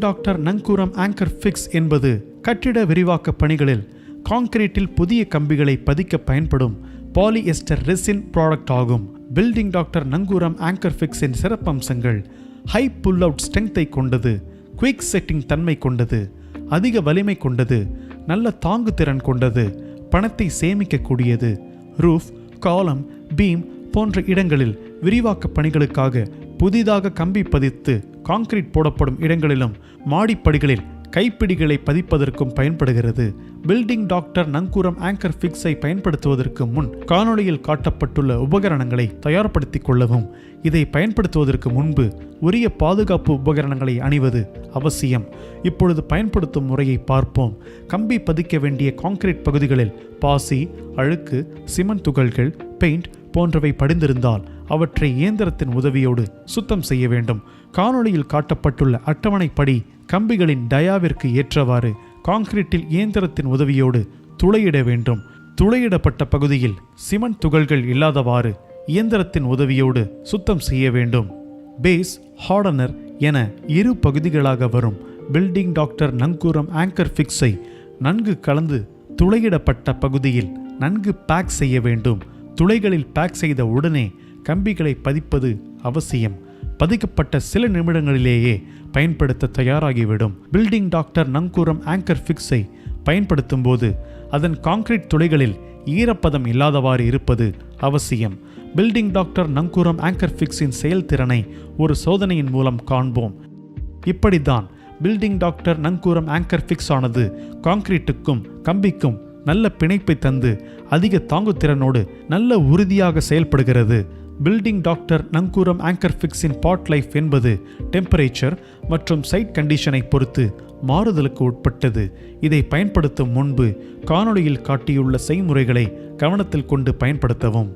Doctor நங்கூரம் anchor fix என்பது கட்டிட விரிவாக்க பணிகளில் கான்கிரீட்டில் புதிய கம்பிகளை பதிக்க பயன்படும் பாலிஎஸ்டர் ரெசின் ப்ராடக்ட் ஆகும். பில்டிங் டாக்டர் நங்கூரம் ஆங்கர் ஃபிக்ஸின் சிறப்பம்சங்கள் ஹை புல் அவுட் ஸ்ட்ரெங்த்தை கொண்டது, குயிக் செட்டிங் தன்மை கொண்டது, அதிக வலிமை கொண்டது, நல்ல தாங்கு திறன் கொண்டது, பணத்தை சேமிக்கக்கூடியது. ரூஃப், காலம், பீம் போன்ற இடங்களில் விரிவாக்க பணிகளுக்காக புதிதாக கம்பி பதித்து கான்கிரீட் போடப்படும் இடங்களிலும் மாடிப்படிகளில் கைப்பிடிகளை பதிப்பதற்கும் பயன்படுகிறது. பில்டிங் டாக்டர் நங்கூரம் ஆங்கர் ஃபிக்ஸை பயன்படுத்துவதற்கு முன் காணொளியில் காட்டப்பட்டுள்ள உபகரணங்களை தயார்படுத்திக் கொள்ளவும். இதை பயன்படுத்துவதற்கு முன்பு உரிய பாதுகாப்பு உபகரணங்களை அணிவது அவசியம். இப்பொழுது பயன்படுத்தும் முறையை பார்ப்போம். கம்பி பதிக்க வேண்டிய கான்கிரீட் பகுதிகளில் பாசி, அழுக்கு, சிமெண்ட் துகள்கள், பெயிண்ட் போன்றவை படிந்திருந்தால் அவற்றை இயந்திரத்தின் உதவியோடு சுத்தம் செய்ய வேண்டும். காணொளியில் காட்டப்பட்டுள்ள அட்டவணைப்படி கம்பிகளின் டயாவிற்கு ஏற்றவாறு கான்கிரீட்டில் இயந்திரத்தின் உதவியோடு துளையிட வேண்டும். துளையிடப்பட்ட பகுதியில் சிமெண்ட் துகள்கள் இல்லாதவாறு இயந்திரத்தின் உதவியோடு சுத்தம் செய்ய வேண்டும். பேஸ், ஹார்டனர் என இரு பகுதிகளாக வரும் பில்டிங் டாக்டர் நங்கூரம் ஆங்கர் ஃபிக்ஸை நன்கு கலந்து துளையிடப்பட்ட பகுதியில் நன்கு பேக் செய்ய வேண்டும். துளைகளில் பேக் செய்த உடனே கம்பிகளை பதிப்பது அவசியம். பதிக்கப்பட்ட சில நிமிடங்களிலேயே பயன்படுத்த தயாராகிவிடும். பில்டிங் டாக்டர் நங்கூரம் ஆங்கர் ஃபிக்ஸை பயன்படுத்தும் போது அதன் கான்கிரீட் துளைகளில் ஈரப்பதம் இல்லாதவாறு இருப்பது அவசியம். பில்டிங் டாக்டர் நங்கூரம் ஆங்கர் ஃபிக்ஸின் செயல்திறனை ஒரு சோதனையின் மூலம் காண்போம். இப்படித்தான் பில்டிங் டாக்டர் நங்கூரம் ஆங்கர் ஃபிக்ஸ் ஆனது கான்கிரீட்டுக்கும் கம்பிக்கும் நல்ல பிணைப்பை தந்து அதிக தாங்குத்திறனோடு நல்ல உறுதியாக செயல்படுகிறது. பில்டிங் டாக்டர் நங்கூரம் ஆங்கர் ஃபிக்ஸின் பாட் லைஃப் என்பது டெம்பரேச்சர் மற்றும் சைட் கண்டிஷனை பொறுத்து மாறுதலுக்கு உட்பட்டது. இதை பயன்படுத்தும் முன்பு காணொளியில் காட்டியுள்ள செய்முறைகளை கவனத்தில் கொண்டு பயன்படுத்தவும்.